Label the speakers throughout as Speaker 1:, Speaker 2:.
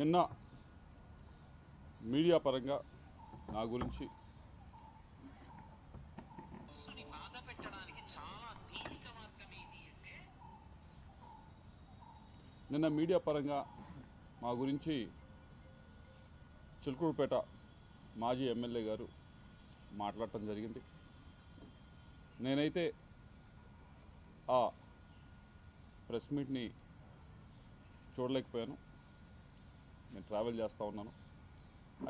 Speaker 1: నిన్న మీడియా పరంగా నా గురించి మా గురించి చిలుకూరుపేట మాజీ ఎమ్మెల్యే గారు మాట్లాడటం జరిగింది. నేనైతే ఆ ప్రెస్ మీట్ని చూడలేకపోయాను. నేను ట్రావెల్ చేస్తూ ఉన్నాను.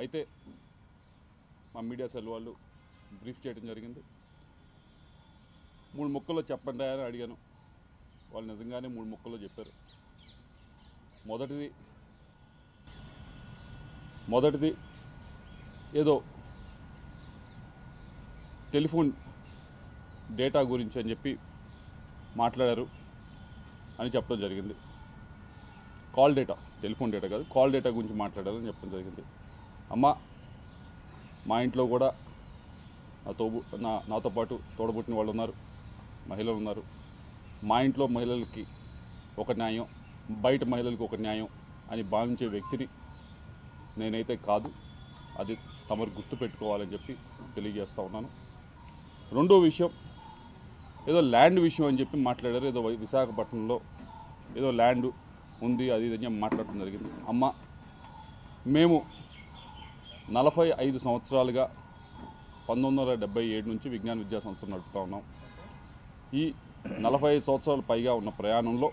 Speaker 1: అయితే మా మీడియా సెల్ వాళ్ళు బ్రీఫ్ చేయడం జరిగింది. 3 ముక్కల్లో చెప్పండి అని అడిగాను. వాళ్ళు నిజంగానే 3 ముక్కల్లో చెప్పారు. మొదటిది ఏదో టెలిఫోన్ డేటా గురించి అని చెప్పి మాట్లాడారు అని చెప్పడం జరిగింది. కాల్ డేటా, టెలిఫోన్ డేటా కాదు, కాల్ డేటా గురించి మాట్లాడారని చెప్పడం జరిగింది. అమ్మ, మా ఇంట్లో కూడా నాతో పాటు తోడబుట్టిన వాళ్ళు ఉన్నారు, మహిళలు ఉన్నారు. మా ఇంట్లో మహిళలకి ఒక న్యాయం, బయట మహిళలకు ఒక న్యాయం అని భావించే వ్యక్తిని నేనైతే కాదు. అది తమరు గుర్తుపెట్టుకోవాలని చెప్పి తెలియజేస్తూ ఉన్నాను. రెండో విషయం, ఏదో ల్యాండ్ విషయం అని చెప్పి మాట్లాడారు. ఏదో విశాఖపట్నంలో ఏదో ల్యాండ్ ఉంది, అది ఇది మాట్లాడటం జరిగింది. అమ్మ, మేము 45 సంవత్సరాలుగా 1977 నుంచి విజ్ఞాన విద్యా సంస్థ నడుపుతూ ఉన్నాం. ఈ 45 సంవత్సరాల పైగా ఉన్న ప్రయాణంలో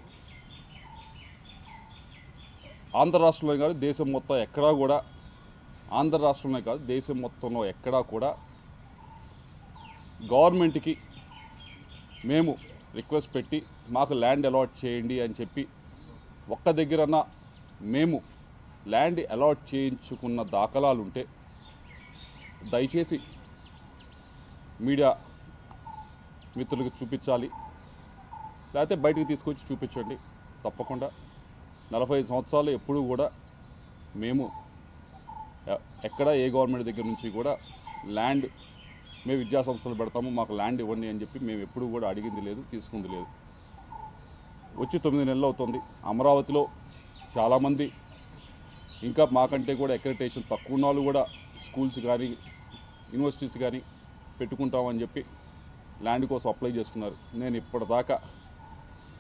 Speaker 1: ఆంధ్ర రాష్ట్రంలో కాదు, దేశం మొత్తం ఎక్కడా కూడా, ఆంధ్ర రాష్ట్రంలో కాదు దేశం మొత్తంలో ఎక్కడా కూడా గవర్నమెంట్కి మేము రిక్వెస్ట్ పెట్టి మాకు ల్యాండ్ అలాట్ చేయండి అని చెప్పి ఒక్క దగ్గరన్నా మేము ల్యాండ్ అలాట్ చేయించుకున్న దాఖలాలు ఉంటే దయచేసి మీడియా మిత్రులకు చూపించాలి, లేకపోతే బయటికి తీసుకొచ్చి చూపించండి. తప్పకుండా 45 సంవత్సరాలు ఎప్పుడూ కూడా మేము ఎక్కడ ఏ గవర్నమెంట్ దగ్గర నుంచి కూడా ల్యాండ్ మేము విద్యా సంస్థలు పెడతాము, మాకు ల్యాండ్ ఇవ్వండి అని చెప్పి మేము ఎప్పుడూ కూడా అడిగింది లేదు, తీసుకుంది లేదు. వచ్చి 9 నెలలు అవుతుంది. అమరావతిలో చాలామంది ఇంకా మాకంటే కూడా అక్రెడిటేషన్ తక్కువ ఉన్న వాళ్ళు కూడా స్కూల్స్ కానీ యూనివర్సిటీస్ కానీ పెట్టుకుంటామని చెప్పి ల్యాండ్ కోసం అప్లై చేస్తున్నారు. నేను ఇప్పటిదాకా,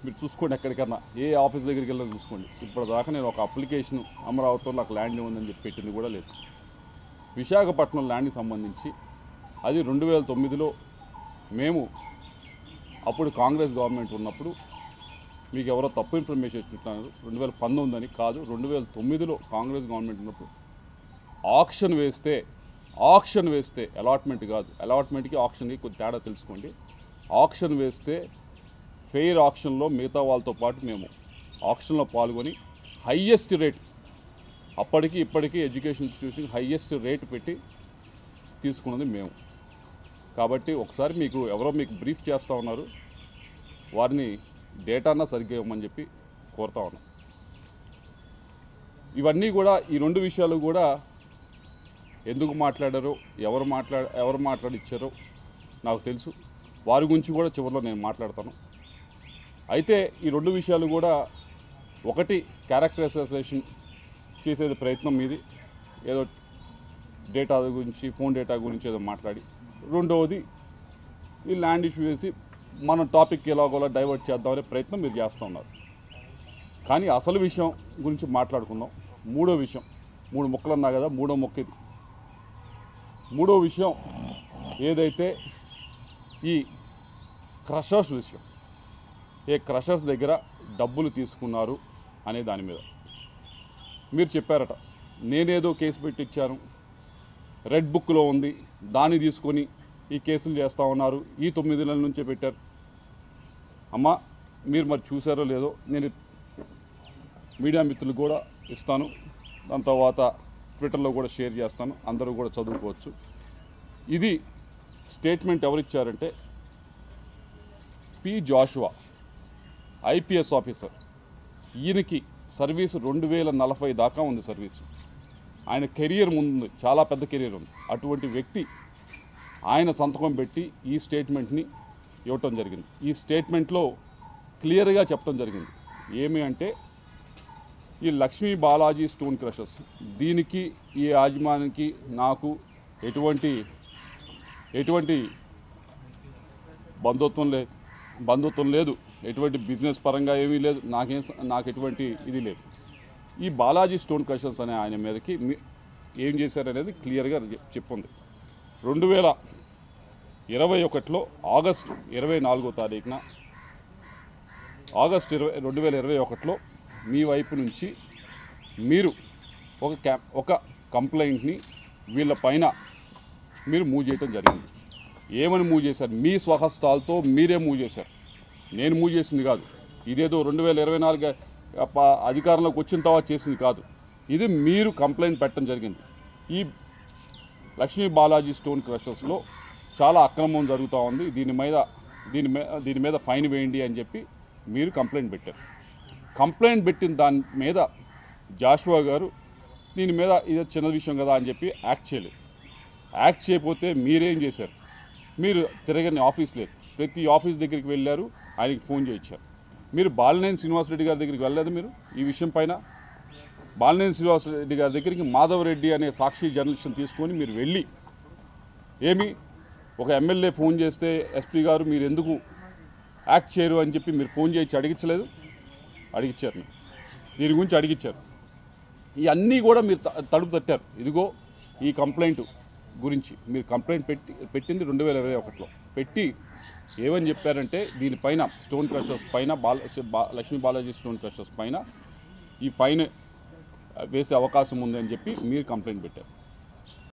Speaker 1: మీరు చూసుకోండి, ఎక్కడికన్నా ఏ ఆఫీస్ దగ్గరికి వెళ్ళి చూసుకోండి, ఇప్పటిదాకా నేను ఒక అప్లికేషన్ అమరావతిలో నాకు ల్యాండ్ ఉందని చెప్పి పెట్టింది కూడా లేదు. విశాఖపట్నం ల్యాండ్కి సంబంధించి అది 2009లో మేము అప్పుడు కాంగ్రెస్ గవర్నమెంట్ ఉన్నప్పుడు, మీకు ఎవరో తప్పు ఇన్ఫర్మేషన్ ఇస్తున్నారు, 2019 అని కాదు, 2009లో కాంగ్రెస్ గవర్నమెంట్ ఉన్నప్పుడు ఆక్షన్ వేస్తే అలాట్మెంట్ కాదు, అలాట్మెంట్కి ఆక్షన్కి కొంచెం తేడా తెలుసుకోండి. ఆక్షన్ వేస్తే ఫెయిర్ ఆక్షన్లో మిగతా వాళ్ళతో పాటు మేము ఆక్షన్లో పాల్గొని హయ్యెస్ట్ రేట్, అప్పటికి ఇప్పటికీ ఎడ్యుకేషన్ ఇన్స్టిట్యూషన్ హయ్యెస్ట్ రేట్ పెట్టి తీసుకున్నది మేము. కాబట్టి ఒకసారి ఎవరో మీకు బ్రీఫ్ చేస్తూ ఉన్నారు, వారిని డేటానా సరిగ్గా ఇవ్వమని చెప్పి కోరుతా ఉన్నాం. ఇవన్నీ కూడా, ఈ 2 విషయాలు కూడా ఎందుకు మాట్లాడారో, ఎవరు మాట్లాడిచ్చారో నాకు తెలుసు. వారి గురించి కూడా చివరిలో నేను మాట్లాడతాను. అయితే ఈ 2 విషయాలు కూడా, ఒకటి క్యారెక్టర్ అసోసియేషన్ చేసేది ప్రయత్నం మీది, ఏదో డేటా గురించి, ఫోన్ డేటా గురించి ఏదో మాట్లాడి, రెండవది ఈ ల్యాండ్ ఇష్యూ వేసి మన టాపిక్ ఎలాగోలా డైవర్ట్ చేద్దామనే ప్రయత్నం మీరు చేస్తూ ఉన్నారు. కానీ అసలు విషయం గురించి మాట్లాడుకుందాం. మూడో విషయం, 3 ముక్కలు అన్నా కదా, మూడో ముక్క ఇది. మూడో విషయం ఏదైతే ఈ క్రషర్స్ విషయం, ఏ క్రషర్స్ దగ్గర డబ్బులు తీసుకున్నారు అనే దాని మీద మీరు చెప్పారట, నేనేదో కేసు పెట్టించాను, రెడ్ బుక్లో ఉంది, దాన్ని తీసుకొని ఈ కేసులు చేస్తూ ఉన్నారు, ఈ 9 నెలల నుంచే పెట్టారు. అమ్మ, మీరు మరి చూసారో లేదో, నేను మీడియా మిత్రులు కూడా ఇస్తాను, దాని తర్వాత ట్విట్టర్లో కూడా షేర్ చేస్తాను, అందరూ కూడా చదువుకోవచ్చు. ఇది స్టేట్మెంట్ ఎవరిచ్చారంటే పి జాషువా, ఐపీఎస్ ఆఫీసర్. ఈయనకి సర్వీసు 2040 దాకా ఉంది సర్వీసు. ఆయన కెరియర్ ముందు చాలా పెద్ద కెరియర్ ఉంది. అటువంటి వ్యక్తి ఆయన సంతకం పెట్టి ఈ స్టేట్మెంట్ని ఇవ్వటం జరిగింది. ఈ స్టేట్మెంట్లో క్లియర్గా చెప్పడం జరిగింది ఏమి అంటే, ఈ లక్ష్మీ బాలాజీ స్టోన్ క్రషర్స్ దీనికి ఈ యాజమాన్యానికి నాకు ఎటువంటి బంధుత్వం లేదు, ఎటువంటి బిజినెస్ పరంగా ఏమీ లేదు, నాకు ఎటువంటి ఇది లేదు. ఈ బాలాజీ స్టోన్ క్రషర్స్ అనే ఆయన మీదకి ఏం చేశారనేది క్లియర్గా చెప్పుంది. 2021లో ఆగస్టు 24వ తారీఖున 2021లో మీ వైపు నుంచి మీరు ఒక కంప్లైంట్ని వీళ్ళ పైన మీరు మూవ్ చేయడం జరిగింది. ఏమని మూవ్ చేశారు? మీ స్వహస్తాలతో మీరే మూవ్ చేశారు, నేను మూవ్ చేసింది కాదు. ఇదేదో 2024 అధికారంలోకి వచ్చిన తర్వాత చేసింది కాదు. ఇది మీరు కంప్లైంట్ పెట్టడం జరిగింది. ఈ లక్ష్మీ బాలాజీ స్టోన్ క్రషర్స్లో చాలా అక్రమం జరుగుతూ ఉంది, దీని మీద ఫైన్ వేయండి అని చెప్పి మీరు కంప్లైంట్ పెట్టారు. కంప్లైంట్ పెట్టిన దాని మీద జాషువా గారు దీని మీద ఇది చిన్న విషయం కదా అని చెప్పి యాక్ట్ చేయలేదు. యాక్ట్ చేయకపోతే మీరేం చేశారు? మీరు తిరగని ఆఫీస్ లేదు, ప్రతి ఆఫీస్ దగ్గరికి వెళ్ళారు, ఆయనకి ఫోన్ చేయించారు. మీరు బాలినేని శ్రీనివాసరెడ్డి గారి దగ్గరికి వెళ్ళలేదు. మీరు ఈ విషయం పైన బాలినేని శ్రీనివాసరెడ్డి గారి దగ్గరికి మాధవరెడ్డి అనే సాక్షి జర్నలిస్ట్ని తీసుకొని మీరు వెళ్ళి ఏమి ఒక ఎమ్మెల్యే ఫోన్ చేస్తే ఎస్పీ గారు మీరు ఎందుకు యాక్ట్ చేయరు అని చెప్పి మీరు ఫోన్ చేయించి అడిగించలేదు? అడిగించారు, దీని గురించి అడిగించారు. ఇవన్నీ కూడా మీరు తడుపు తట్టారు. ఇదిగో ఈ కంప్లైంట్ గురించి మీరు కంప్లైంట్ పెట్టింది 2021లో పెట్టి ఏమని చెప్పారంటే దీనిపైన స్టోన్ క్రషర్స్ పైన లక్ష్మీ బాలాజీ స్టోన్ క్రషర్స్ పైన ఈ ఫైన్ వేసే అవకాశం ఉంది అని చెప్పి మీరు కంప్లైంట్ పెట్టారు.